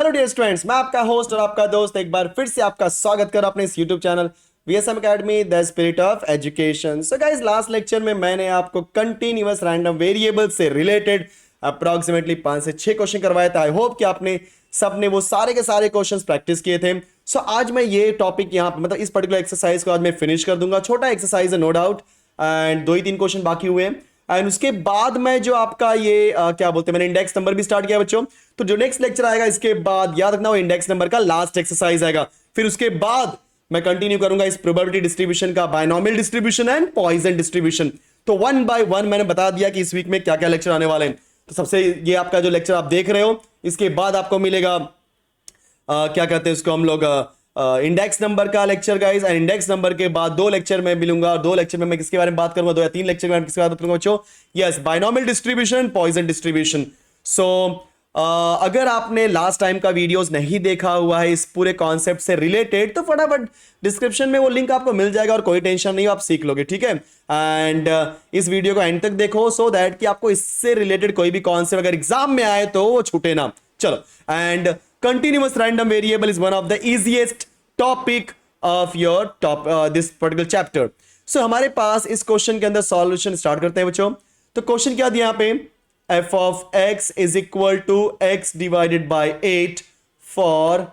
Hello dear students, मैं आपका host और आपका दोस्त एक बार फिर से आपका स्वागत कर अपने इस YouTube channel VSM academy the spirit of education. So guys, last lecture में मैंने आपको कंटिन्यूअस रैंडम वेरिएबल से रिलेटेड अप्रॉक्सीमेटली 5 से 6 क्वेश्चन करवाए थे। आई होप कि आपने सबने वो सारे के सारे क्वेश्चंस प्रैक्टिस किए थे। सो आज मैं ये टॉपिक यहाँ पे मतलब इस पर्टिकुलर एक्सरसाइज को आज मैं फिनिश कर दूंगा। छोटा एक्सरसाइज है नो डाउट, एंड 2 ही 3 क्वेश्चन बाकी हुए हैं। एंड उसके बाद मैं जो आपका ये क्या बोलते हैं, मैंने इंडेक्स नंबर भी स्टार्ट किया बच्चों। तो जो नेक्स्ट लेक्चर आएगा इसके बाद याद रखना वो इंडेक्स नंबर का लास्ट एक्सरसाइज आएगा। फिर उसके बाद मैं कंटिन्यू करूंगा इस प्रोबेबिलिटी डिस्ट्रीब्यूशन का, binomial distribution and Poisson distribution. तो वन बाय वन मैंने बता दिया कि इस वीक में क्या क्या लेक्चर आने वाले हैं। तो सबसे ये आपका जो लेक्चर आप देख रहे हो, इसके बाद आपको मिलेगा क्या कहते हैं उसको हम लोग इंडेक्स नंबर का lecture guys. And index number के बाद 2 लेक्चर में मिलूंगा, और 2 लेक्चर में मैं किसके बारे में बात करूंगा, 2 या 3 लेक्चर में किसके बारे में बात करूंगा बच्चों? Yes, binomial distribution, Poisson distribution. So अगर आपने लास्ट टाइम का वीडियोस नहीं देखा हुआ है इस पूरे कॉन्सेप्ट से रिलेटेड, तो फटाफट डिस्क्रिप्शन में वो लिंक आपको मिल जाएगा और कोई टेंशन नहीं, आप सीख लोगे, ठीक है। एंड इस वीडियो को एंड तक देखो सो दैट कि आपको इससे रिलेटेड कोई भी कॉन्सेप्ट अगर एग्जाम में आए तो वो छूटे ना। चलो, and continuous random variable is one of the easiest topic of your this particular chapter. So हमारे पास इस क्वेश्चन के अंदर सॉल्यूशन स्टार्ट करते हैं बच्चों। तो क्वेश्चन क्या दिया यहाँ पे, f of x is equal to x divided by 8 for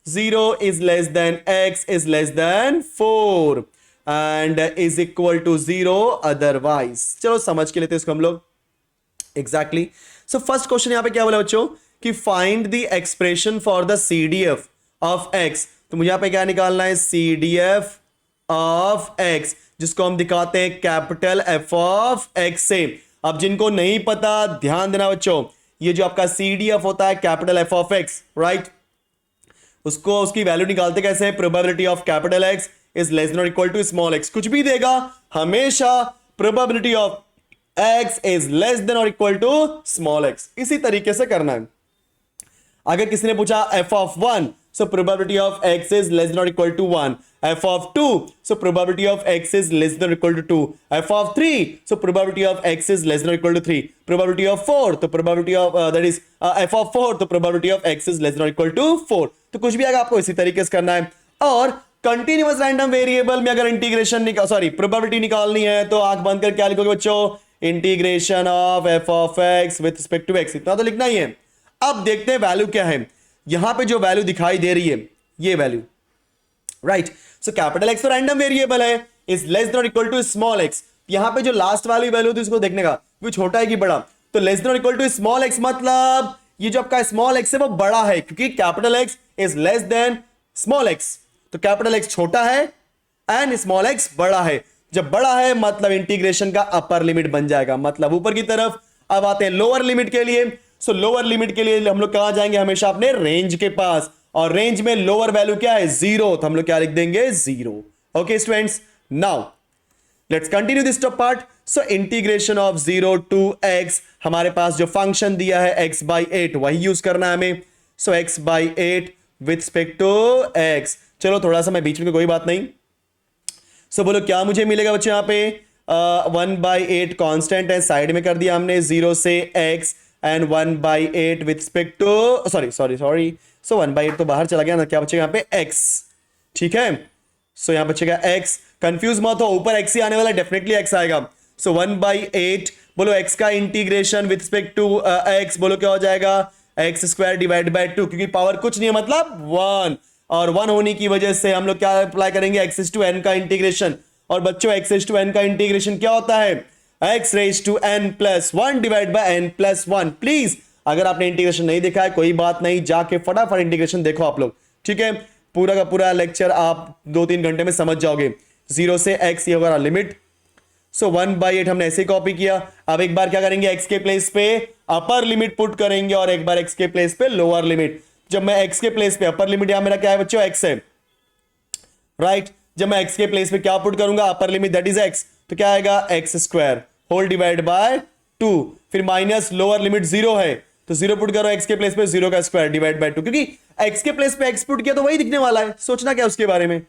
0 is less than x is less than 4 and is equal to 0 otherwise। चलो समझ के लेते हैं इसको हम लोग एग्जैक्टली। सो फर्स्ट क्वेश्चन यहां पे क्या बोला बच्चों कि find the expression for the CDF of x. तो मुझे यहां पे क्या निकालना है, सीडीएफ ऑफ एक्स, जिसको हम दिखाते हैं कैपिटल एफ ऑफ एक्स से। अब जिनको नहीं पता ध्यान देना बच्चों, ये जो आपका सीडीएफ होता है capital F of x, right, उसको उसकी वैल्यू निकालते कैसे, probability of capital x is less then और इक्वल टू स्मॉल एक्स। कुछ भी देगा हमेशा probability of x is less than or equal to small x, इसी तरीके से करना है। अगर किसी ने पूछा f of 1, so probability of x is less than or equal to 1, f of 2, so probability of x is less than or equal to 2, f of 3, so probability of x is less than or equal to 3, probability of 4, तो probability of that is f of 4, तो probability of x is less than or equal to 4। तो कुछ भी आएगा आपको इसी तरीके से करना है। और कंटिन्यूअस रैंडम वेरिएबल में अगर इंटीग्रेशन प्रोबेबिलिटी निकालनी है तो आंख बंद कर क्या लिखोगे बच्चों, integration of F of x with respect to x, इतना तो लिखना ही है। अब देखते हैं वैल्यू क्या है। यहां पे जो वैल्यू दिखाई दे रही है ये value, right, so capital x तो रैंडम वेरिएबल है, इज लेस देन और इक्वल टू स्मॉल एक्स। यहां पे जो लास्ट वाली वैल्यू थी उसको देखने का वो छोटा है कि बड़ा, तो लेस देन और इक्वल टू स्मॉल एक्स मतलब ये जो आपका स्मॉल एक्स है वो बड़ा है, क्योंकि capital x is less then small x, तो कैपिटल एक्स छोटा है एंड स्मॉल एक्स बड़ा है। जब बड़ा है मतलब इंटीग्रेशन का अपर लिमिट बन जाएगा, मतलब ऊपर की तरफ। अब आते हैं लोअर लिमिट के लिए। सो लोअर लिमिट के लिए हम लोग कहां जाएंगे, हमेशा अपने रेंज के पास, और रेंज में लोअर वैल्यू क्या है, 0, तो हम लोग क्या लिख देंगे, 0। Okay students, now let's continue this top part. So integration of 0 to x, हमारे पास जो फंक्शन दिया है x by 8 वही यूज करना है हमें। So x by 8 with respect to x। चलो थोड़ा सा मैं बीच में कोई बात नहीं। सो बोलो क्या मुझे मिलेगा बच्चों, यहां पे 1/8 कांस्टेंट है, साइड में कर दिया हमने 0 से x and 1/8 with respect to sorry so 1/8 तो बाहर चला गया ना, क्या बचेगा यहाँ पे x, ठीक है। सो यहां बचेगा x, कंफ्यूज मत हो, ऊपर x ही आने वाला, डेफिनेटली x आएगा। सो 1/8 बोलो x का integration with respect to x, बोलो क्या हो जाएगा, x स्क्वायर डिवाइड बाय 2, क्योंकि पावर कुछ नहीं है मतलब 1, और 1 होने की वजह से हम लोग क्या अप्लाई करेंगे, x इज टू n का इंटीग्रेशन। और बच्चों x इज टू n का इंटीग्रेशन क्या होता है, x raise to n plus 1 divide by n plus 1। Please अगर आपने इंटीग्रेशन नहीं देखा है कोई बात नहीं, जाके फटाफट इंटीग्रेशन देखो आप लोग, ठीक है। पूरा का पूरा लेक्चर आप 2-3 घंटे में समझ जाओगे। 0 से x ये होगा लिमिट। सो 1/8 हमने ऐसे कॉपी किया। अब एक बार क्या करेंगे, x के प्लेस पे अपर लिमिट पुट करेंगे और एक बार x के प्लेस पे लोअर लिमिट। जब मैं x के प्लेस पे अपर लिमिट, यहां मेरा क्या है बच्चों, x है, राइट। जब मैं x के प्लेस पे क्या पुट करूंगा, upper limit that is x, तो क्या आएगा x square whole divide by 2, फिर माइनस लोअर लिमिट 0 है तो 0 पुट करो x के प्लेस पे, 0 का स्क्वायर डिवाइड बाय 2, क्योंकि x के प्लेस पे x पुट किया तो वही दिखने वाला है, सोचना क्या उसके बारे में।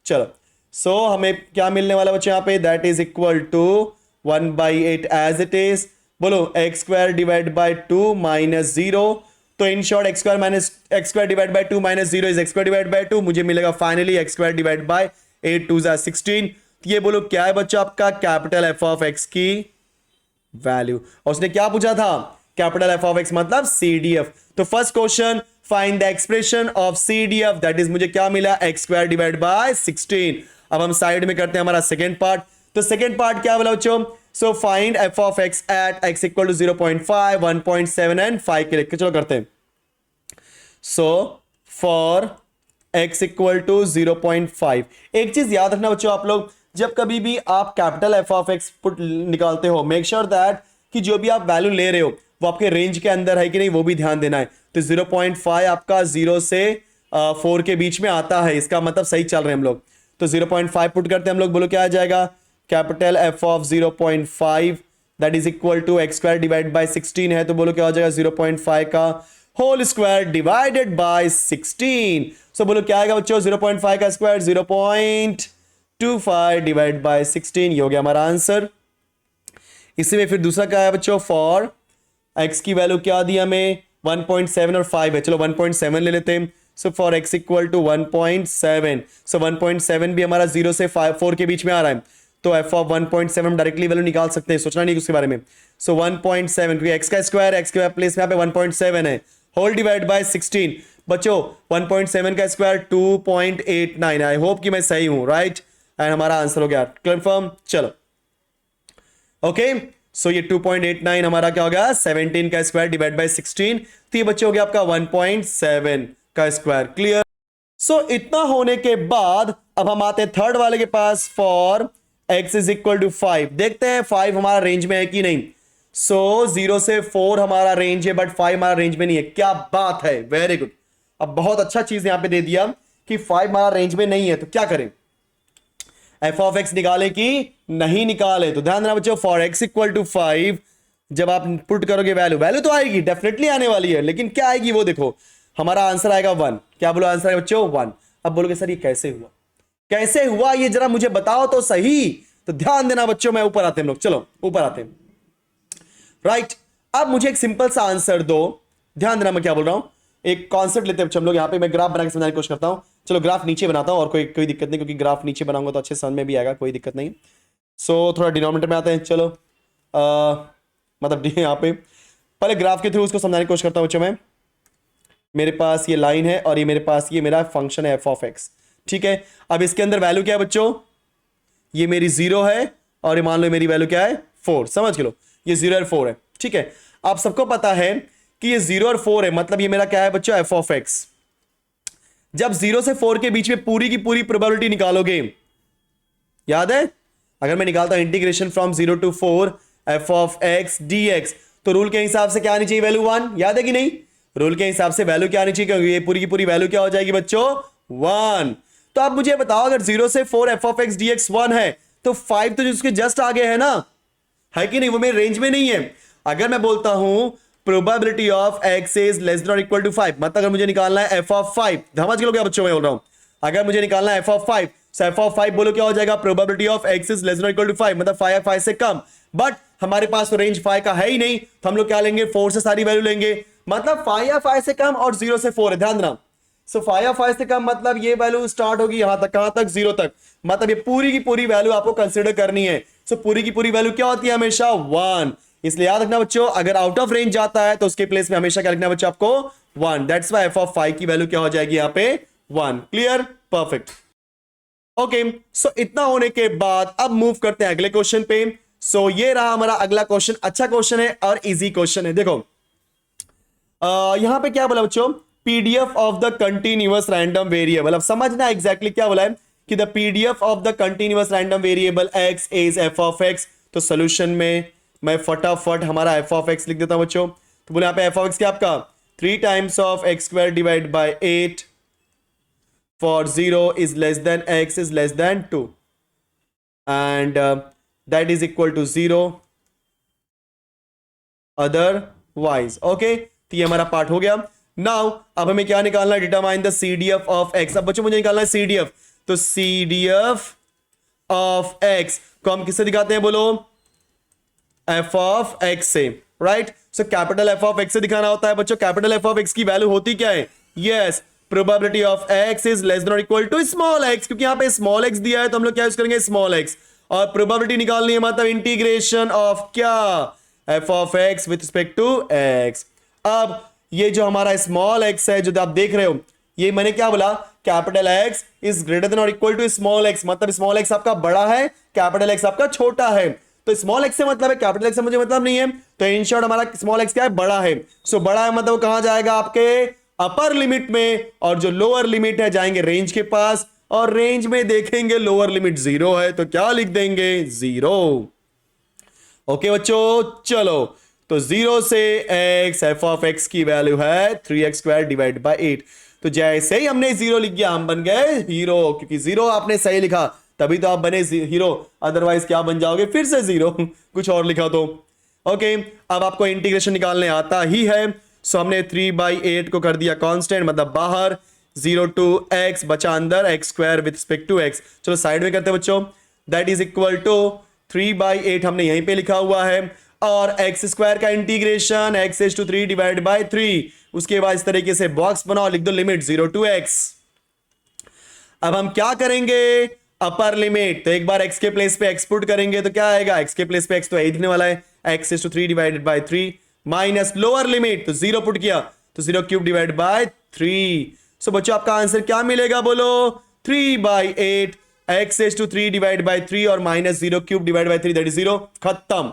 चलो, सो हमें क्या मिलने वाला बच्चों यहाँ पे, that is equal to 1/8 as it is. बोलो x square divide by 2 minus 0, तो in short x square minus x square divide by 2 minus 0 is x square divide by 2, मुझे मिलेगा finally x square divide by 8 2 जा 16। ये बोलो क्या है बच्चों आपका कैपिटल एफ ऑफ एक्स की वैल्यू। और उसने क्या पूछा था, कैपिटल एफ ऑफ एक्स मतलब CDF। तो first question find the expression of CDF, that is मुझे क्या मिला एक्स स्क्वायर डिवाइड बाय 16। अब हम साइड में करते हैं हमारा सेकेंड पार्ट। तो सेकेंड पार्ट क्या बोला बच्चों, so find f of x at x equal to 0.5 1.7 and 5 के लिख के चलो करते हैं। So for x equal to 0.5, एक चीज याद रखना बच्चों आप लोग, जब कभी भी आप capital F of x put निकालते हो, मेक श्योर दैट कि जो भी आप वैल्यू ले रहे हो वो आपके रेंज के अंदर है कि नहीं, वो भी ध्यान देना है। तो 0.5 आपका 0 से 4 के बीच में आता है, इसका मतलब सही चल रहे हैं हम लोग। तो 0.5 पुट करते हैं हम लोग, बोलो क्या आ जाएगा, capital F of 0.5 that is equal to x square divide by 16 है, तो बोलो क्या हो जाएगा 0.5 का whole square divided by 16। So बोलो क्या आएगा बच्चों, 0.5 का स्क्वायर 0.25 डिवाइड बाय 16, ये हो गया हमारा आंसर। इसी में फिर दूसरा क्या है बच्चों, फॉर x की वैल्यू क्या दी हमें 1.7 और 5 है, चलो 1.7 ले लेते हैं। So for x equal to 1.7, so 1.7 भी हमारा 0 से 4 के बीच में आ रहा है, तो f ऑफ 1.7 डायरेक्टली वैल्यू निकाल सकते हैं, सोचना नहीं उसके बारे में। सो 1.7 क्योंकि x का स्क्वायर, x के प्लेस में यहाँ पे 1.7 है, होल डिवाइड बाय 16। बच्चों 1.7 का स्क्वायर 2.89, आई होप कि मैं सही हूं, राइट, एंड हमारा आंसर हो गया कंफर्म। चलो ओके, सो ये 2.89 हमारा क्या हो गया 17 का स्क्वायर डिवाइड बाय 16, तो ये बच्चे हो गया आपका 1.7 का स्क्वायर। क्लियर। सो इतना होने के बाद अब हम आते हैं थर्ड वाले के पास, for x is equal to 5। देखते हैं 5 हमारा रेंज में है कि नहीं। सो 0 से 4 हमारा रेंज है, बट 5 हमारा रेंज में नहीं है। क्या बात है, वेरी गुड। अब बहुत अच्छा चीज यहां पे दे दिया कि 5 हमारा रेंज में नहीं है, तो क्या करें, एफ ऑफ एक्स निकाले कि नहीं निकाले। तो ध्यान देना बच्चों, फॉर एक्स इक्वल टू 5 जब आप पुट करोगे वैल्यू तो आएगी, डेफिनेटली आने वाली है, लेकिन क्या आएगी वो देखो, हमारा आंसर आएगा 1। क्या बोलो आंसर आएगा बच्चों 1। अब बोलोगे सर ये कैसे हुआ, कैसे हुआ ये जरा मुझे बताओ तो सही। तो ध्यान देना बच्चों, मैं ऊपर आते हैं हम लोग, चलो ऊपर आते हैं, राइट। अब मुझे एक सिंपल सा आंसर दो, ध्यान देना मैं क्या बोल रहा हूं। एक कॉन्सेप्ट लेते हैं हम लोग, यहां पे मैं ग्राफ बना के समझाने की कोशिश करता हूं। चलो ग्राफ नीचे बनाता हूं, और कोई दिक्कत नहीं, क्योंकि ग्राफ नीचे बनाऊंगा तो अच्छे समझ में भी आएगा, कोई दिक्कत नहीं। सो थोड़ा डिनोमिनेटर में आते हैं, चलो मतलब यहाँ पे पहले ग्राफ के थ्रू उसको समझाने की कोशिश करता हूं बच्चों मैं। मेरे पास ये लाइन है और ये मेरे पास ये मेरा फंक्शन है एफ ऑफ एक्स, ठीक है। अब इसके अंदर वैल्यू क्या है बच्चों, ये मेरी 0 है, और ये मान लो मेरी वैल्यू क्या है 4, समझ के लो, ये 0 और 4 है, ठीक है। आप सबको पता है कि ये 0 और 4 है, मतलब ये मेरा क्या है बच्चों एफ ऑफ एक्स। जब 0 से 4 के बीच में पूरी की पूरी प्रोबेबिलिटी निकालोगे, याद है, अगर मैं निकालता हूं integration from 0 to 4 F of x D x, तो रूल के हिसाब से क्या आनी चाहिए वैल्यू 1, याद है कि नहीं। रूल के हिसाब से वैल्यू क्या आनी चाहिए, क्योंकि ये पूरी की पूरी वैल्यू क्या हो जाएगी बच्चों 1। तो आप मुझे बताओ, अगर 0 से 4 F of x D x 1 है, तो 5 तो उसके जस्ट आगे है ना, है कि नहीं, वो मेरे रेंज में नहीं है। अगर मैं बोलता हूं probability of X is less then और इक्वल टू 5, मतलब अगर मुझे निकालना है एफ ऑफ 5, समझ के लो क्या बच्चों मैं बोल रहा हूं, अगर मुझे निकालना है F of 5, so F of 5 बोलो क्या हो जाएगा, probability of X is less then और इक्वल टू 5, मतलब 5 से कम। बट हमारे पास तो रेंज 5 का है ही नहीं, तो हम लोग क्या लेंगे, 4 से सारी वैल्यू लेंगे, मतलब 5 से कम और 0 से 4 है, ध्यान देना। सो 5 से कम मतलब ये वैल्यू स्टार्ट होगी यहां तक, कहां तक 0 तक, मतलब ये पूरी की पूरी वैल्यू आपको कंसीडर करनी है। सो पूरी की पूरी वैल्यू क्या होती है हमेशा 1, इसलिए याद रखना बच्चों, अगर आउट ऑफ रेंज जाता है तो उसके प्लेस में हमेशा क्या लिखना बच्चों आपको 1। दैट्स व्हाई एफ ऑफ 5 की वैल्यू क्या हो जाएगी यहाँ पे 1। Clear, perfect, okay. सो इतना होने के बाद अब मूव करते हैं अगले क्वेश्चन पे। सो ये रहा हमारा अगला क्वेश्चन, अच्छा क्वेश्चन है और इजी क्वेश्चन है। देखो यहां पे क्या बोला बच्चों, PDF of the continuous random variable. अब समझना एग्जैक्टली क्या बोला है कि the PDF of the continuous random variable x is F of x. तो सोल्यूशन में मैं फटाफट हमारा एफ ऑफ एक्स लिख देता हूं बच्चों। तो बोले यहाँ पे एफ ऑफ एक्स क्या आपका 3 times of x square divide by 8 for 0 is less than x is less than 2 and that is equal to 0 otherwise. Okay, तो ये हमारा पार्ट हो गया। नाउ अब हमें क्या निकालना है, determine the CDF of x. अब बच्चों मुझे निकालना है सीडीएफ, तो सीडीएफ ऑफ एक्स को हम किससे दिखाते हैं, बोलो एफ ऑफ एक्स से। Right. So capital F of x से दिखाना होता है बच्चों। कैपिटल एफ ऑफ एक्स की वैल्यू होती क्या है? Yes, probability of X is less then और इक्वल टू स्मॉल एक्स, क्योंकि यहां पे स्मॉल एक्स दिया है तो हम लोग क्या यूज करेंगे? Small x. और प्रोबेबिलिटी निकालनी है मतलब इंटीग्रेशन ऑफ क्या? F of x with respect to x. अब ये जो हमारा स्मॉल एक्स है जो आप देख रहे हो, ये मैंने क्या बोला? Capital x is greater than और इक्वल टू स्मॉल एक्स, मतलब स्मॉल एक्स आपका बड़ा है, कैपिटल एक्स आपका छोटा है। तो स्मॉल एक्स से मतलब है, कैपिटल एक्स से मुझे मतलब नहीं है। तो इन शॉर्ट हमारा स्मॉल एक्स क्या है? बड़ा है। सो बड़ा है मतलब कहां जाएगा? आपके अपर लिमिट में, और जो लोअर लिमिट है जाएंगे रेंज के पास, और रेंज में देखेंगे लोअर लिमिट 0 है तो क्या लिख देंगे? 0। ओके बच्चों, चलो तो 0 से x एफ ऑफ x की वैल्यू है 3x² डिवाइड बाई 8। तो जैसे ही हमने 0 लिख दिया हम बन गए हीरो, क्योंकि 0 आपने सही लिखा तभी तो आप बने हीरो, अदरवाइज क्या बन जाओगे? फिर से 0 कुछ और लिखा तो। ओके, अब आपको इंटीग्रेशन निकालने आता ही है। सो हमने 3/8 को कर दिया कांस्टेंट, मतलब बाहर, 0 to x बचा अंदर, x² with respect to x। चलो साइड में करते हैं बच्चों। दैट इज इक्वल टू 3/8 हमने यहीं पे लिखा हुआ है, और x² का इंटीग्रेशन x⁻³ डिवाइड बाई 3। उसके बाद इस तरीके से बॉक्स बनाओ, लिख दो लिमिट 0 to x। अब हम क्या करेंगे? अपर लिमिट, तो एक बार x के प्लेस पे x पुट करेंगे तो क्या आएगा? x के प्लेस पे x तो यही दिखने वाला है, x⁻³ divided by 3 minus lower limit, तो 0 पुट किया तो 0³ डिवाइड बाई 3। सो बच्चों आपका आंसर क्या मिलेगा? बोलो 3/8 x⁻³ डिवाइड बाई 3 और minus 0³ divide by 3, that is 0। खत्म।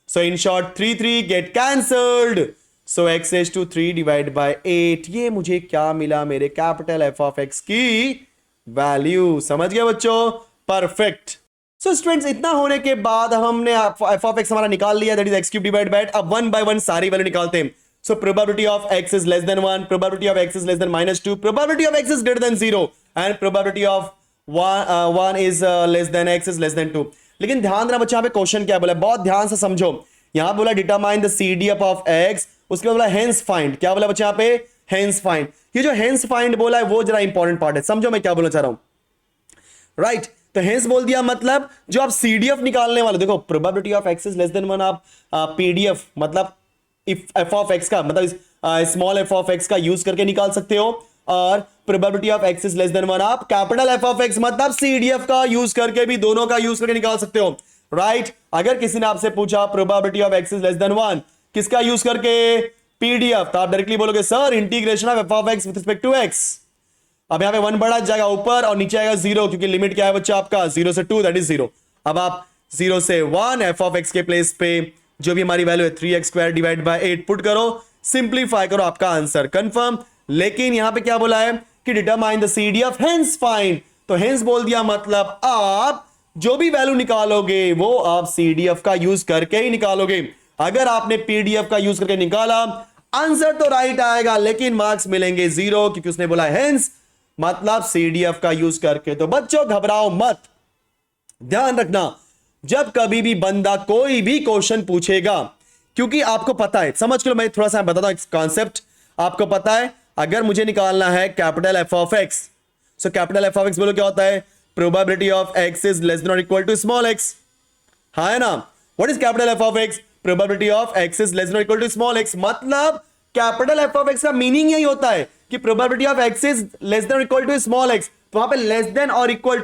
So in short 3 get cancelled. So x⁻³ divide by 8, ये मुझे क्या मिला? मेरे कैपिटल एफ ऑफ एक्स की वैल्यू। समझ गए बच्चों? परफेक्ट। सो स्टूडेंट्स, इतना होने के बाद हमने एफ ऑफ एक्स हमारा निकाल लिया, that is x³ divide by 8। अब 1 by 1 सारी वैल्यू निकालते हैं। So probability of x is less than 1, probability of x is less than -2, probability of x is greater than 0, and probability of 1 is less then x is less than 2। लेकिन ध्यान देना बच्चों, यहाँ पे question क्या बोला, बहुत ध्यान से समझो। यहां बोला determine the CDF of x, उसके बाद बोला हेंस फाइंड। क्या बोला बच्चों यहाँ पे? Hence find. ये जो हेंस फाइंड बोला है वो जरा इंपॉर्टेंट पार्ट है, समझो मैं क्या बोलना चाह रहा हूं। राइट, तो हेंस बोल दिया मतलब जो आप CDF निकालने वाले, देखो probability of x is less than 1 आप PDF मतलब इफ एफ ऑफ एक्स का मतलब स्मॉल एफ ऑफ एक्स का यूज करके निकाल सकते हो, और probability of x is less than 1 आप कैपिटल एफ ऑफ एक्स मतलब CDF का यूज करके भी, दोनों का यूज करके निकाल सकते हो। राइट, अगर किसी ने आपसे पूछा probability of x is less than 1 किसका यूज करके? PDF, तो आप डायरेक्टली बोलोगे sir integration of F of X with respect to x। अब यहां पे 1 बढ़ा जाएगा ऊपर और नीचे आएगा 0, क्योंकि लिमिट क्या है बच्चा आपका? 0 से 2, दैट इज 0। अब आप 0 से 1 एफ ऑफ एक्स के प्लेस पे जो भी हमारी वैल्यू है 3x² डिवाइड बाय 8 पुट करो, सिंप्लीफाई करो, आपका आंसर कंफर्म। लेकिन यहां पे क्या बोला है कि determine the CDF, hence find. तो हेंस बोल दिया मतलब आप जो भी वैल्यू निकालोगे वो आप CDF का यूज करके ही निकालोगे। अगर आपने PDF का यूज करके निकाला, आंसर तो राइट आएगा लेकिन मार्क्स मिलेंगे 0, क्योंकि उसने बोला हेंस मतलब CDF का यूज करके। तो बच्चों घबराओ मत, ध्यान रखना जब कभी भी बंदा कोई भी क्वेश्चन पूछेगा, क्योंकि आपको पता है, समझ लो मैं थोड़ा सा बताता हूं कॉन्सेप्ट। आपको पता है अगर मुझे निकालना है capital F of x, so capital F of x बोलो क्या होता है? Probability of x is less then और इक्वल टू स्मॉल x। हाँ है ना? What is capital F of x? Probability of x is less then और equal to small x। मतलब कैपिटल एफ ऑफ एक्स का मीनिंग यही होता है कि probability of x is less then और इक्वल टू स्मॉल x। तो वहां पे लेस देन और इक्वल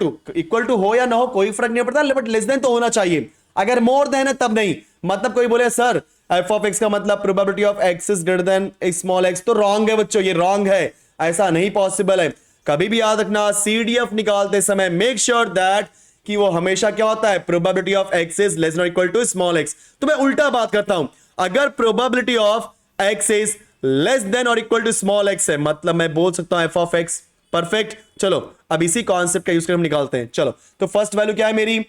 टू हो या ना हो कोई फर्क नहीं पड़ता, बट लेस देन तो होना चाहिए। अगर मोर देन है तब नहीं। मतलब कोई बोले सर एफ ऑफ एक्स का मतलब probability of x is greater than small x, तो रॉन्ग है बच्चों, ये रॉन्ग है, ऐसा नहीं पॉसिबल है। कभी भी याद रखना CDF निकालते समय मेक श्योर दैट कि वो हमेशा क्या होता है? Probability of x is less then और इक्वल टू स्मॉल x। तो मैं उल्टा बात करता हूं, अगर probability of x is less then और इक्वल टू स्मॉल x है, मतलब मैं बोल सकता हूं f ऑफ x। परफेक्ट, चलो अब इसी कॉन्सेप्ट का यूज कर हम निकालते हैं। चलो तो फर्स्ट वैल्यू क्या है मेरी?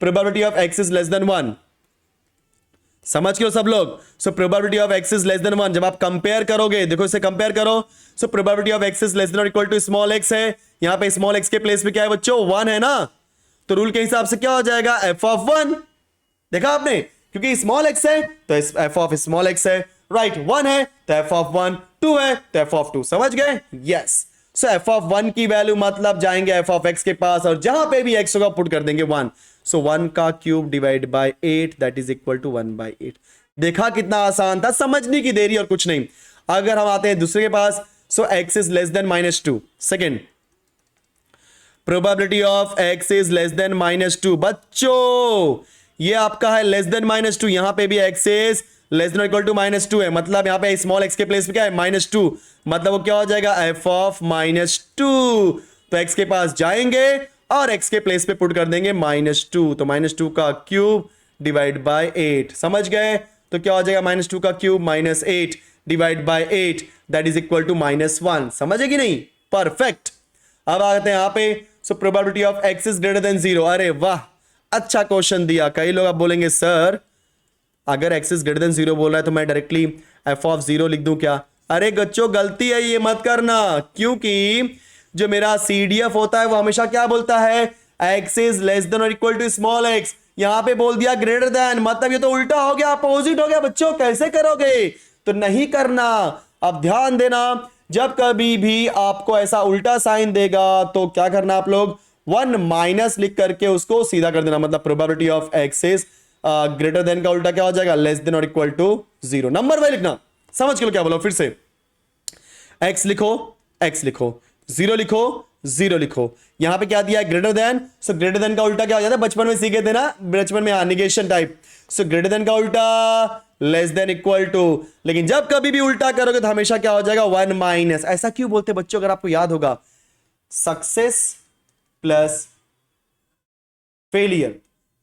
Probability of x is less than 1। समझ के हो सब लोग? So probability of x is less than 1 जब आप कंपेयर करोगे, देखो इसे कंपेयर करो। So probability of x is less then और इक्वल टू स्मॉल x है, यहां पे स्मॉल x के प्लेस पे क्या है बच्चों? 1 है ना, तो रूल के हिसाब से क्या हो जाएगा? f of 1। देखा आपने, क्योंकि स्मॉल x है तो f ऑफ स्मॉल x है, राइट। 1 है तो f ऑफ 1, 2 है तो f ऑफ 2। समझ गए? यस। सो f ऑफ 1 की वैल्यू मतलब जाएंगे f ऑफ x के पास और जहां पे भी x होगा पुट कर देंगे 1। सो 1 का cube divide by 8 that is equal to 1/8। देखा कितना आसान था, समझने की देरी और कुछ नहीं। अगर हम आते हैं दूसरे के पास, सो x is less than -2। Second, probability of x is less than -2। बच्चों ये आपका है लेस देन -2, यहां पे भी x is less than equal to -2 है, मतलब यहां पे स्मॉल x के प्लेस पे क्या है -2, मतलब वो क्या हो जाएगा f ऑफ -2। तो x के पास जाएंगे और x के प्लेस पे पुट कर देंगे -2, तो -2 का क्यूब डिवाइड बाय 8। समझ गए? तो क्या हो जाएगा -2 का cube -8 divide by 8, that is equal to -1। समझे कि नहीं? परफेक्ट। अब आते हैं यहां पे, so probability of x is greater than 0। अरे वाह, अच्छा क्वेश्चन दिया। कई लोग अब बोलेंगे सर अगर x इज ग्रेटर देन 0 बोल रहा है तो मैं डायरेक्टली f ऑफ 0 लिख दूं क्या? अरे बच्चों गलती है, ये मत करना, क्योंकि जो मेरा CDF होता है वो हमेशा क्या बोलता है, x इज लेस देन और इक्वल टू स्मॉल x। यहां पे बोल दिया ग्रेटर देन, मतलब ये तो उल्टा हो गया, अपोजिट हो गया। बच्चों कैसे करोगे? तो नहीं करना। अब ध्यान देना, जब कभी भी आपको ऐसा उल्टा साइन देगा तो क्या करना आप लोग, 1 माइनस लिख करके उसको सीधा कर देना, मतलब probability of x is greater than का उल्टा क्या हो जाएगा, लेस देन और इक्वल टू 0। नंबर वाइज लिखना, समझ के लो क्या बोलो फिर से, x लिखो, x लिखो, 0 लिखो, 0 लिखो। यहां पे क्या दिया है, greater than. So greater than का उल्टा क्या हो जाता है, बचपन में सीखे थे ना, बचपन में negation type. So greater than का उल्टा लेस देन इक्वल टू, लेकिन जब कभी भी उल्टा करोगे तो हमेशा क्या हो जाएगा, 1 माइनस। ऐसा क्यों बोलते बच्चों, अगर आपको याद होगा, सक्सेस प्लस फेलियर,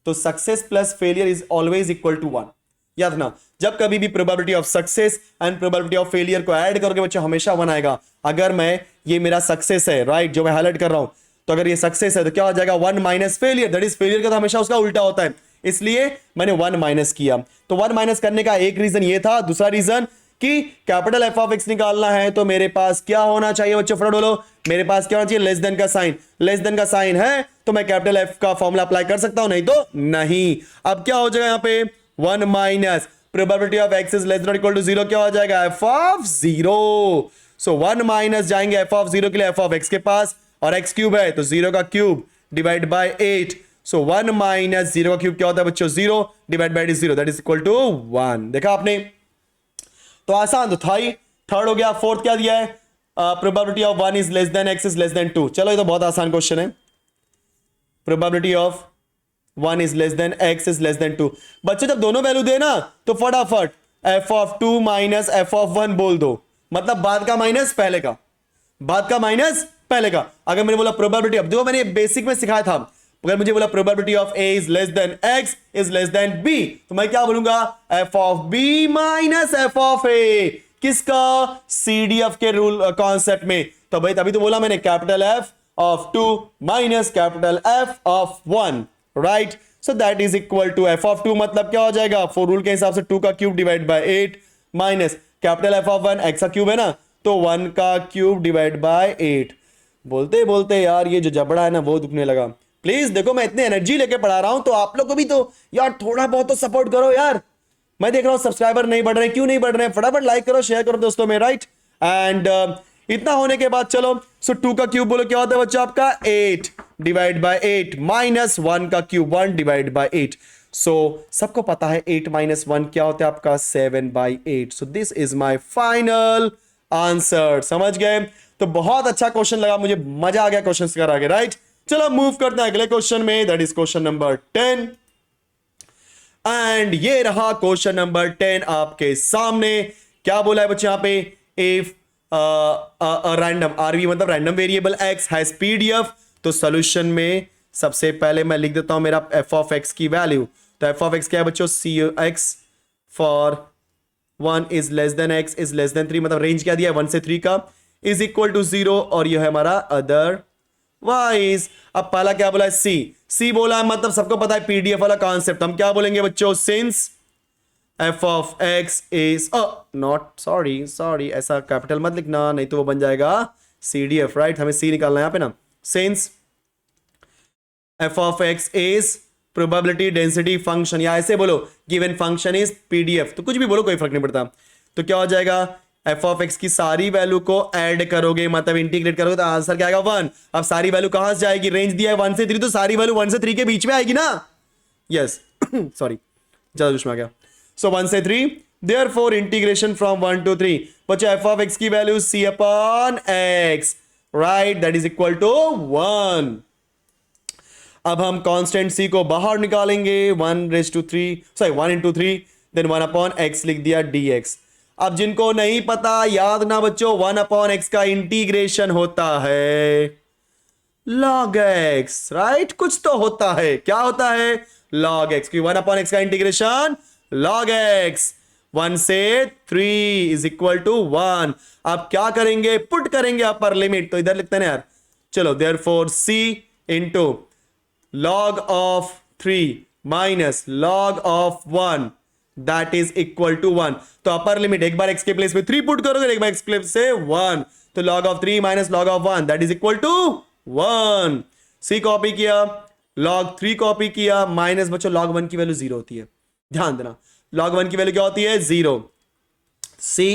तो success plus failure is always equal to 1। याद ना, जब कभी भी probability of success and probability of failure को ऐड करोगे बच्चों हमेशा 1 आएगा। अगर मैं, ये मेरा सक्सेस है राइट, जो मैं हाईलाइट कर रहा हूं, तो अगर ये सक्सेस है तो क्या हो जाएगा, 1 minus failure, that is failure का तो हमेशा उसका उल्टा होता है, इसलिए मैंने 1 माइनस किया। तो 1 माइनस करने का एक रीजन ये था। दूसरा रीजन कि कैपिटल एफ ऑफ एक्स निकालना है तो मेरे पास क्या होना चाहिए बच्चों, फटाफट बोलो, मेरे पास क्या होना चाहिए, लेस देन का साइन। लेस देन का साइन है तो मैं कैपिटल एफ का फॉर्मूला अप्लाई कर सकता हूं, नहीं तो नहीं। अब क्या हो जाएगा यहां पे, 1 minus probability of X is less than equal to 0, क्या हो जाएगा, एफ ऑफ 0। सो 1 माइनस जाएंगे एफ ऑफ 0 के लिए एफ ऑफ एक्स के पास, और एक्स क्यूब है तो 0 का cube divide by 8। So 1 minus 0 का क्यूब क्या होता है बच्चों, 0 divide by 0, that is equal to 1। देखा आपने, तो आसान तो था ही। थर्ड हो गया। फोर्थ क्या दिया है, probability of 1 is less than x is less than 2। चलो ये तो बहुत आसान क्वेश्चन है। Probability of 1 is less than x is less than 2। बच्चों जब दोनों वैल्यू दे ना तो फटाफट F of 2 minus F of 1 बोल दो, मतलब बाद का माइनस पहले का, बाद का माइनस पहले का। अगर मैंने बोला प्रोबेबिलिटी, अब देखो मैंने बेसिक में सिखाया था, अगर मुझे बोला probability of A is less than x is less than B, तो मैं क्या बोलूंगा, F of B minus F of A. किसका, सीडीएफ के रूल कॉन्सेप्ट में। तो भाई तभी तो बोला मैंने, capital F of 2 minus capital F of 1, right. So that is equal to F of 2 मतलब क्या हो जाएगा, फोर रूल के हिसाब से 2 का cube divide by 8 minus capital F of 1, x का क्यूब है ना, तो 1 का क्यूब डिवाइड बाय 8। बोलते बोलते यार ये जो जबड़ा है ना वो दुखने लगा। प्लीज देखो मैं इतनी एनर्जी लेके पढ़ा रहा हूं तो आप लोग को भी तो यार थोड़ा बहुत तो सपोर्ट करो यार। मैं देख रहा हूं सब्सक्राइबर नहीं बढ़ रहे, क्यों नहीं बढ़ रहे, फटाफट लाइक करो, शेयर करो दोस्तों में, राइट। एंड इतना होने के बाद चलो, सो 2 का क्यूब बोलो क्या होता है बच्चों आपका, 8 डिवाइड बाय 8 माइनस 1 का क्यूब 1 डिवाइड बाय 8। सो सबको पता है 8 माइनस 1 क्या होता है आपका, 7 by 8। So this is my final answer. समझ गए? तो बहुत अच्छा क्वेश्चन लगा मुझे, मजा आ गया क्वेश्चन करा के, राइट। चलो मूव करते हैं अगले क्वेश्चन में, that is question number 10। And ये रहा क्वेश्चन नंबर 10 आपके सामने। क्या बोला है बच्चे यहां पे, इफ रैंडम आरवी मतलब random variable x has PDF, तो सॉल्यूशन में सबसे पहले मैं लिख देता हूं मेरा एफ ऑफ एक्स की वैल्यू। तो एफ ऑफ एक्स क्या है बच्चों, C x for 1 is less than x is less than 3, मतलब रेंज क्या दिया है 1 से 3 का, इज इक्वल टू 0, और यह है हमारा अदर वाइज। अब पहला क्या बोला है, सी बोला है, मतलब सबको पता है पीडीएफ वाला कॉन्सेप्ट। हम क्या बोलेंगे बच्चों, since F of X is not, sorry ऐसा कैपिटल मत लिखना, नहीं तो वो बन जाएगा सीडीएफ, राइट। हमें सी निकालना है यहां पे ना। Since F of X is probability density function, या ऐसे बोलो गिवन फंक्शन इज पीडीएफ, तो कुछ भी बोलो कोई फर्क नहीं पड़ता। तो क्या हो जाएगा, एफ ऑफ एक्स की सारी वैल्यू को ऐड करोगे, मतलब इंटीग्रेट करोगे, तो आंसर क्या आएगा 1। अब सारी वैल्यू कहां से जाएगी, रेंज दिया है 1 से 3, तो सारी वैल्यू 1 से 3 के बीच में आएगी ना, यस सॉरी ज्यादा कुछ में आ गया। सो 1 से 3, देयरफॉर इंटीग्रेशन फ्रॉम 1 to 3, बच्चों एफ ऑफ एक्स की value c upon X, right, that is equal to 1। अब हम कांस्टेंट c को बाहर निकालेंगे, 1 into 3, देन 1 अपॉन एक्स लिख दिया dx। अब जिनको नहीं पता याद ना बच्चों, 1 अपॉन एक्स का इंटीग्रेशन होता है log x, राइट, कुछ तो होता है, क्या होता है, log x, क्योंकि 1 अपॉन एक्स का इंटीग्रेशन log x, 1 से 3 इज इक्वल टू 1। आप क्या करेंगे, पुट करेंगे अपर लिमिट, तो इधर लिखते हैं ना यार, चलो, therefore c into log of 3 minus log of 1 that is equal to 1। तो अपर लिमिट एक बार x के प्लेस पे 3 पुट करोगे, एक बार x के प्लेस से 1, तो log of 3 minus log of 1 that is equal to 1। c copy किया, log 3 कॉपी किया, माइनस बच्चों log 1 की वैल्यू 0 होती है, ध्यान देना, log 1 की वैल्यू क्या होती है, 0। c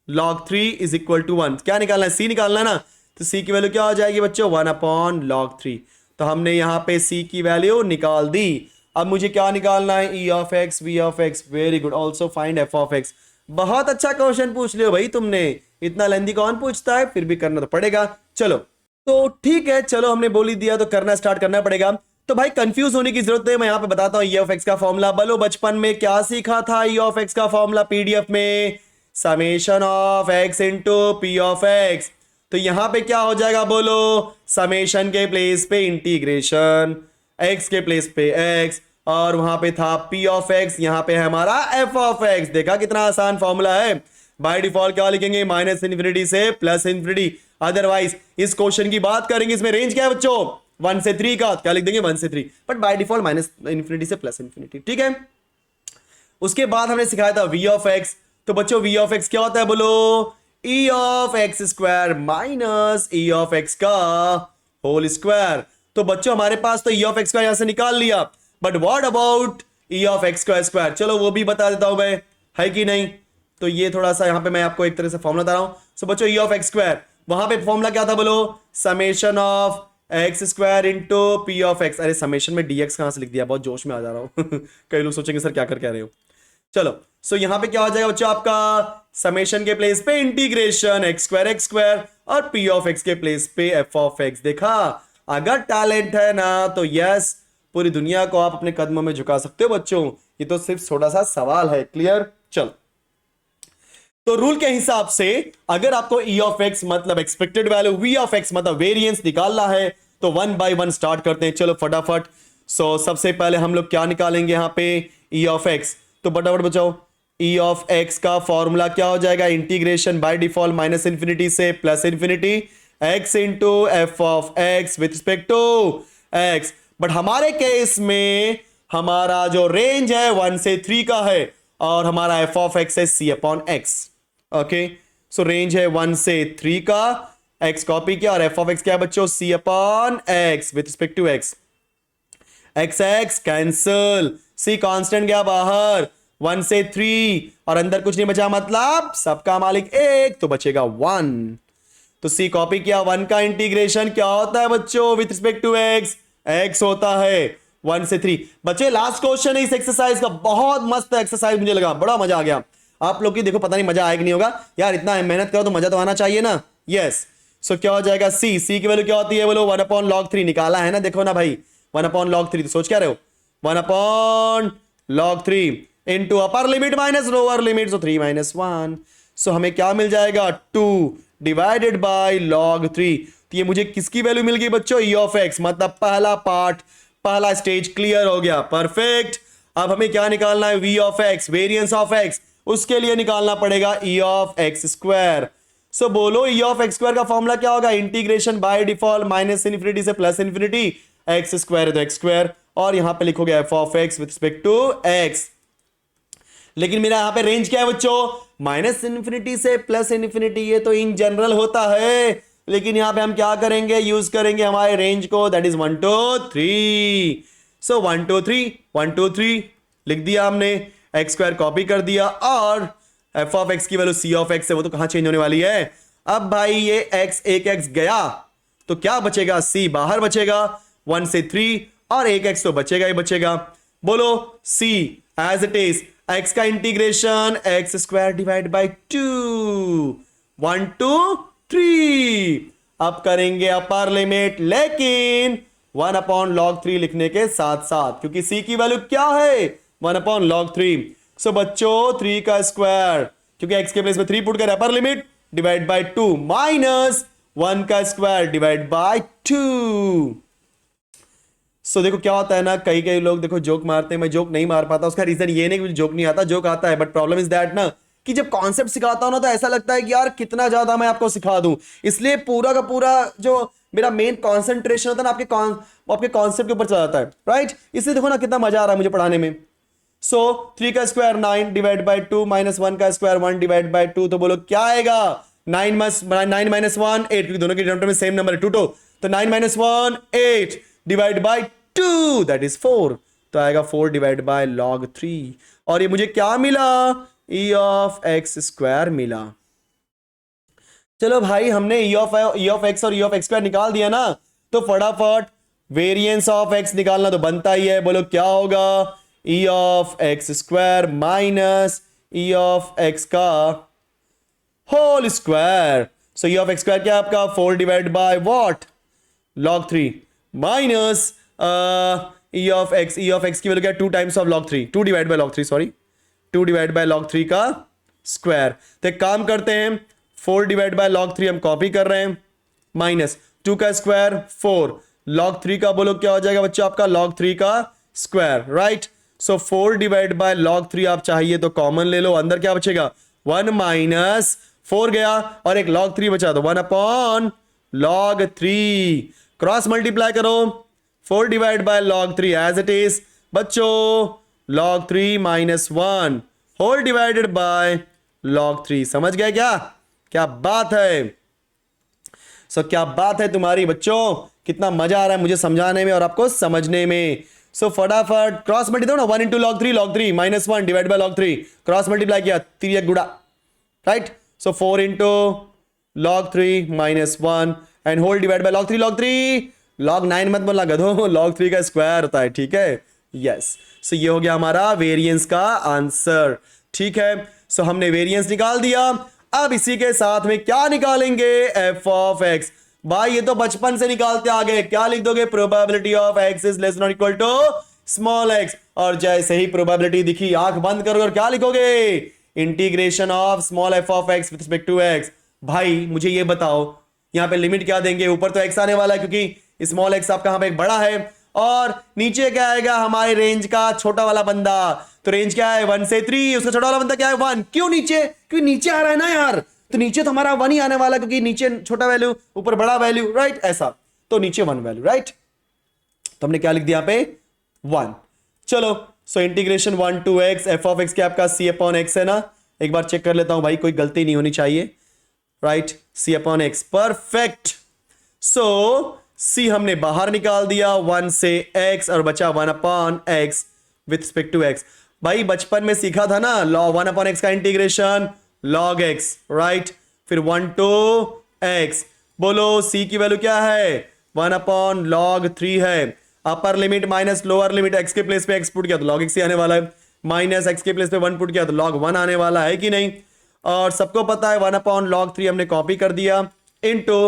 log 3 is equal to 1, क्या निकालना है, c निकालना है ना, तो c की वैल्यू क्या हो जाएगी बच्चों, 1 अपॉन log 3। तो हमने यहां पे c की वैल्यू निकाल दी। अब मुझे क्या निकालना है, e of x, v of x, very good, also find f of x। बहुत अच्छा क्वेश्चन पूछ लियो भाई तुमने, इतना लेंदी कौन पूछता है, फिर भी करना तो पड़ेगा। चलो तो ठीक है, चलो हमने बोल ही दिया तो करना स्टार्ट करना पड़ेगा। तो भाई कंफ्यूज होने की जरूरत है, मैं यहां पे बताता हूं e ऑफ x का फॉर्मूला। बोलो बचपन में क्या सीखा था e ऑफ x का फॉर्मूला पीडीएफ में, summation of x into p of x। तो यहां पे क्या हो जाएगा, बोलो, समेशन के प्लेस पे इंटीग्रेशन, x के प्लेस पे x, और वहां पे था p ऑफ x, यहां पे है हमारा f ऑफ x। देखा कितना आसान फॉर्मूला है। बाय डिफॉल्ट क्या लिखेंगे, माइनस इन्फिनिटी से प्लस इन्फिनिटी। अदरवाइज इस क्वेश्चन की बात करेंगे, इसमें रेंज क्या है बच्चों, 1 से 3 का, क्या लिख देंगे 1 से 3, but by default minus infinity से प्लस इन्फिनिटी, ठीक है। उसके बाद हमने सिखाया था v ऑफ x। तो बच्चों v ऑफ x क्या होता है, बोलो, e of x square minus e of x का होल स्क्वायर। तो बच्चों हमारे पास तो e ऑफ x का यहां से निकाल लिया, but what about e of x का स्क्वायर, चलो वो भी बता देता हूं मैं, है कि नहीं। तो ये थोड़ा सा यहां पे मैं आपको एक तरह से फॉर्मूला बता रहा हूं। सो बच्चों e ऑफ एक्स स्क्वायर, वहां पे फॉर्मूला क्या था, बोलो, summation of x square into P of x. अरे समेशन में dx कहां से लिख दिया, बहुत जोश में आ जा रहा हूं कई लोग सोचेंगे सर क्या कर कह रहे हो। चलो सो यहां पे क्या हो जाएगा बच्चों, आपका समेशन के प्लेस पे इंटीग्रेशन एक्स स्क्वायर और पी ऑफ एक्स के प्लेस पे एफ ऑफ एक्स। देखा, अगर टैलेंट है ना तो यस, पूरी दुनिया को आप अपने कदमों में झुका सकते हो बच्चों। ये तो सिर्फ छोटा सा सवाल है, क्लियर। चलो तो रूल के हिसाब से अगर आपको e ऑफ x मतलब expected value, v of x मतलब वेरिएंस निकालना है, तो 1 by 1 स्टार्ट करते हैं। चलो फटाफट। सो सबसे पहले हम लोग क्या निकालेंगे यहां पे, e ऑफ x। तो फटाफट बचाओ, e ऑफ x का फॉर्मूला क्या हो जाएगा, integration by default minus infinity से plus infinity, x into F of x with respect to x। But हमारे केस में हमारा जो रेंज है 1 से 3 का है, और हमारा एफ ऑफ एक्स है c अपॉन एक्स। ओके, सो रेंज है 1 से 3 का, x कॉपी किया, और एफ ऑफ एक्स क्या है बच्चों, c upon X with respect to x। x cancel, c constant गया बाहर, 1 से 3, और अंदर कुछ नहीं बचा, मतलब सबका मालिक 1, तो बचेगा 1। तो c कॉपी किया, 1 का इंटीग्रेशन क्या होता है बच्चों with respect to x, x होता है 1 से 3। बच्चे लास्ट क्वेश्चन है इस एक्सरसाइज का, बहुत मस्त एक्सरसाइज, मुझे लगा बड़ा मजा आ गया। आप लोग की देखो पता नहीं मजा आएगा नहीं होगा यार, इतना मेहनत करो तो मजा तो आना चाहिए ना। यस, सो क्या हो जाएगा, c की वैल्यू क्या होती है, बोलो 1 अपॉन log 3 निकाला है ना, देखो ना भाई 1 अपॉन log 3, तो सोच क्या रहे हो, 1 upon log 3 into upper limit minus lower limit, so 3 minus 1। So हमें क्या मिल जाएगा, 2 डिवाइडेड बाय log 3। तो ये मुझे किसकी वैल्यू मिल गई बच्चों, e ऑफ x, मतलब पहला पार्ट, पहला स्टेज क्लियर हो गया, परफेक्ट। अब हमें क्या निकालना है, v of x, variance of x, उसके लिए निकालना पड़ेगा e of x square. So बोलो e ऑफ एक्स स्क्वायर का फॉर्मूला क्या होगा, integration by default minus infinity से प्लस इन्फिनिटी, एक्स स्क्वायर है तो एक्स स्क्वायर, और यहां पे लिखोगे F of x with respect to X. लेकिन मेरा यहां पे रेंज क्या है बच्चों, माइनस इन्फिनिटी से प्लस इन्फिनिटी, ये तो इन जनरल होता है, लेकिन यहां पे हम क्या करेंगे, यूज करेंगे हमारे रेंज को, दैट इज 1 2 3। सो 1 2 3 1 2 3 लिख दिया हमने, एक्स स्क्वायर कॉपी कर दिया, और एफ ऑफ एक्स की वैल्यू सी ऑफ एक्स है, वो तो कहां चेंज होने वाली है। अब भाई ये एक्स, एक एक्स गया तो क्या बचेगा, सी बाहर बचेगा, 1 से 3, और एक एक्स तो बचेगा ही बचेगा। बोलो सी एज इट इज, एक्स का integration x square divide by 2, 1 2 3। अब करेंगे अपर लिमिट, लेकिन 1/log 3 लिखने के साथ साथ, क्योंकि c की वैल्यू क्या है 1/log 3। सो बच्चों 3 का स्क्वायर, क्योंकि x के प्लेस में 3 पुट कर upper limit divide by 2 minus 1 का स्क्वायर डिवाइड बाय 2। सो देखो क्या होता है ना, कई कई लोग देखो जोक मारते हैं, मैं जोक नहीं मार पाता। उसका रीजन ये नहीं कि मुझे जोक नहीं आता, जोक आता है, बट प्रॉब्लम इज दैट ना कि जब कॉन्सेप्ट सिखाता हूं ना तो ऐसा लगता है कि यार कितना ज्यादा मैं आपको सिखा दूं। इसलिए पूरा का पूरा जो मेरा मेन कॉन्सेंट्रेशन होता है ना आपके कॉन्सेप्ट के ऊपर चला जाता है, राइट। इसलिए देखो ना कितना मजा आ रहा है मुझे पढ़ाने में। सो 3 का स्क्वायर 9 डिवाइड बाय 2 माइनस 1 का स्क्वायर 1 डिवाइड बाय 2, तो बोलो क्या आएगा 9 माइनस 1 8, क्योंकि दोनों के डिनोमिनेटर में सेम नंबर है 2 तो 9 minus 1 8 divide by 2 that is 4, तो आएगा 4 डिवाइड बाय log 3। और ये मुझे क्या मिला, e ऑफ x स्क्वायर मिला। चलो भाई हमने e ऑफ x और e ऑफ x स्क्वायर निकाल दिया ना, तो फटाफट वेरिएंस ऑफ x निकालना तो बनता ही है। बोलो क्या होगा, e of x square minus e of x का whole square. So e of x square क्या है आपका 4 divide by what log 3 minus e of x की वैल्यू क्या है 2 times of log 3, 2 divide by log 3 sorry 2 divide by log 3 का square. तो एक काम करते हैं 4 डिवाइड बाय log 3 हम कॉपी कर रहे हैं, माइनस 2 का स्क्वायर 4 log 3 का बोलो क्या हो जाएगा बच्चों आपका log 3 का square, right. So 4 divide by log 3 आप चाहिए तो कॉमन ले लो, अंदर क्या बचेगा 1 माइनस 4 गया और एक log 3 बचा, तो 1/log 3 क्रॉस मल्टीप्लाई करो 4 divide by log 3 as it is बच्चों log 3 minus 1 whole divided by log 3। समझ गए क्या, क्या बात है। सो क्या बात है तुम्हारी बच्चों, कितना मजा आ रहा है मुझे समझाने में और आपको समझने में। सो फटाफट क्रॉस मल्टीप्लाई ना 1 into log 3 minus 1 divide by log 3 cross multiply किया 3 एक गुड़ा, right. So 4 into log 3 minus 1 and whole divide by log 3 log 9 मत बोलना गधो, log 3 का स्क्वायर होता है, ठीक है, यस। सो ये हो गया हमारा वेरिएंस का आंसर, ठीक है। सो हमने वेरिएंस निकाल दिया, अब इसी के साथ में क्या निकालेंगे f ऑफ x। भाई ये तो बचपन से निकालते आ गए, क्या लिख दोगे probability of x is less not equal to small x, और जैसे ही प्रोबेबिलिटी दिखी आंख बंद करोगे और क्या लिखोगे integration of small f of x with respect to x। भाई मुझे ये बताओ यहां पे लिमिट क्या देंगे, ऊपर तो x आने वाला है क्योंकि स्मॉल x आपका यहां पे एक बड़ा है, और नीचे क्या आएगा हमारे रेंज का छोटा वाला बंदा, तो रेंज क्या है 1 से 3, उसका छोटा वाला बंदा क्या है 1। क्यों नीचे, क्योंकि नीचे आ रहा है ना यार, तो नीचे तो हमारा 1 ही आने वाला क्योंकि नीचे छोटा वैल्यू ऊपर बड़ा वैल्यू, राइट, ऐसा तो नीचे 1 वैल्यू, राइट। तो हमने क्या लिख दिया यहां पे 1। चलो so integration 1 to x f of x क्या आपका c अपॉन x है ना, एक बार चेक कर लेता हूं भाई कोई गलती नहीं होनी चाहिए, right, c upon x perfect. So c हमने बाहर निकाल दिया 1 से x और बचा 1 upon x with respect to x। भाई बचपन में सीखा था ना 1 अपॉन x का इंटीग्रेशन log x, राइट, फिर 1 to x, बोलो c की वैल्यू क्या है 1 अपॉन log 3 है, upper limit minus lower limit, x के प्लेस पे x पुट किया तो log x ही आने वाला है, माइनस x के प्लेस पे 1 पुट किया तो log 1 आने वाला है कि नहीं। और सबको पता है 1 अपॉन log 3 हमने कॉपी कर दिया इनटू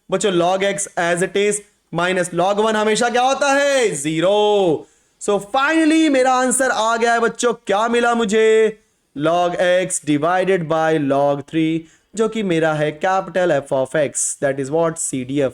बच्चों log x as it is minus log 1 हमेशा क्या होता है 0। सो फाइनली मेरा आंसर आ गया है बच्चों, क्या मिला मुझे log x divided by log 3, जो कि मेरा है capital f of x, that is what CDF।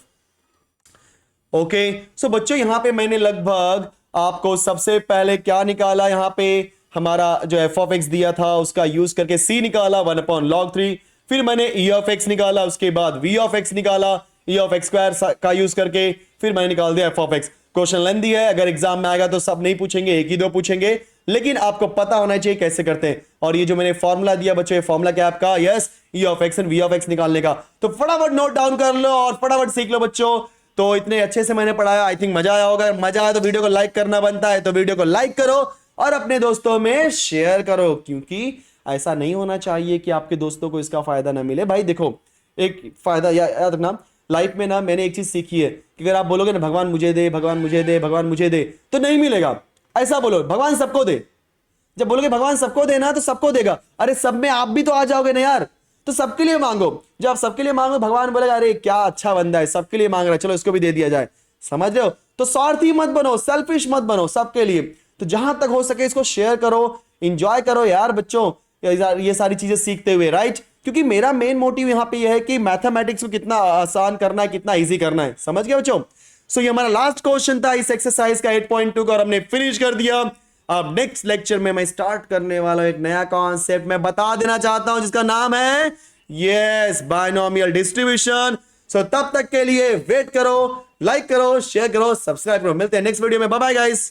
Okay so बच्चों यहां पे मैंने लगभग आपको सबसे पहले क्या निकाला, यहां पे हमारा जो f ऑफ x दिया था उसका यूज करके c निकाला 1 अपॉन log 3, फिर मैंने e ऑफ x निकाला, उसके बाद v ऑफ x निकाला e ऑफ x स्क्वायर का यूज करके, फिर मैंने निकाल दिया f of x। Question lengthy है, अगर एग्जाम में आएगा तो सब नहीं पूछेंगे, एक ही दो पूछेंगे, लेकिन आपको पता होना चाहिए कैसे करते हैं। और ये जो मैंने फॉर्मूला दिया बच्चों, ये फॉर्मूला क्या है आपका, yes e of x and v of x निकालने का, तो फटाफट नोट डाउन कर लो और फटाफट सीख लो बच्चों। तो इतने अच्छे से मैंने पढ़ाया, आई थिंक मजा आया होगा, मजा आया तो वीडियो को लाइक करना बनता है, तो वीडियो को लाइक करो और अपने दोस्तों में शेयर करो, क्योंकि ऐसा नहीं होना चाहिए कि आपके दोस्तों को इसका फायदा ना मिले। भाई देखो एक फायदा याद रखना लाइफ में ना, मैंने एक चीज सीखी है कि अगर आप बोलोगे ना भगवान मुझे दे, भगवान मुझे दे, भगवान मुझे दे, तो नहीं मिलेगा। ऐसा बोलो भगवान सबको दे, जब बोलोगे भगवान सबको देना तो सबको देगा, अरे सब में आप भी तो आ जाओगे ना यार, तो सबके लिए मांगो। जब आप सबके लिए मांगो भगवान बोलेगा अरे क्या अच्छा बंदा है, सबके लिए मांग रहा है, चलो इसको भी दे दिया जाए। समझ रहे हो? तो स्वार्थी मत बनो, सेल्फिश मत बनो, सबके लिए। तो जहां तक हो सके इसको शेयर करो, इंजॉय करो यार बच्चों ये सारी चीजें सीखते हुए, राइट? क्योंकि मेरा मेन मोटिव यहाँ पे यह है कि मैथमेटिक्स को कितना आसान करना है, कितना इजी करना है। समझ गए बच्चों? सो ये हमारा लास्ट क्वेश्चन था इस एक्सरसाइज का 8.2 का, और हमने फिनिश कर दिया। अब नेक्स्ट लेक्चर में मैं स्टार्ट करने वाला हूं एक नया कॉन्सेप्ट मैं बता देना चाहता हूं, जिसका नाम है यस बायनोमियल डिस्ट्रीब्यूशन। सो तब तक के लिए वेट करो, लाइक करो, शेयर करो, सब्सक्राइब करो। मिलते हैं नेक्स्ट वीडियो में। Bye bye guys.